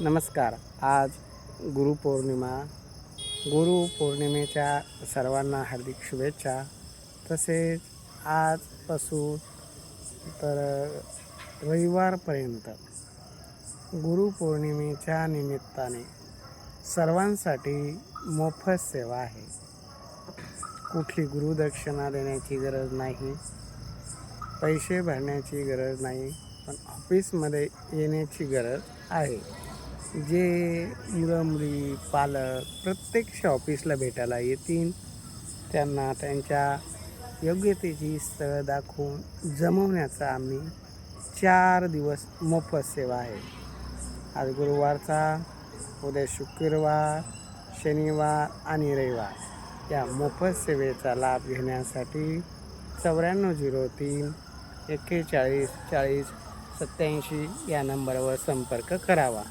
नमस्कार. आज गुरुपौर्णिमा. गुरुपौर्णिमेच्या सर्वांना हार्दिक शुभेच्छा. तसेच आजपासून तर रविवारपर्यंत गुरुपौर्णिमेच्या निमित्ताने सर्वांसाठी मोफत सेवा आहे. कुठली गुरुदक्षिणा देण्याची गरज नाही, पैसे भरण्याची गरज नाही, पण ऑफिसमध्ये येण्याची गरज आहे. जे मुलं-मुली, पालक प्रत्यक्ष ऑफिसला भेटायला येतील त्यांना त्यांच्या योग्यतेची स्थळं दाखवून जमवण्याचा आम्ही 4 दिवस मोफत सेवा आहे. आज गुरुवारचा, उद्या शुक्रवार, शनिवार आणि रविवार या मोफत सेवेचा लाभ घेण्यासाठी 9403 41 40 87 या नंबरवर संपर्क करावा.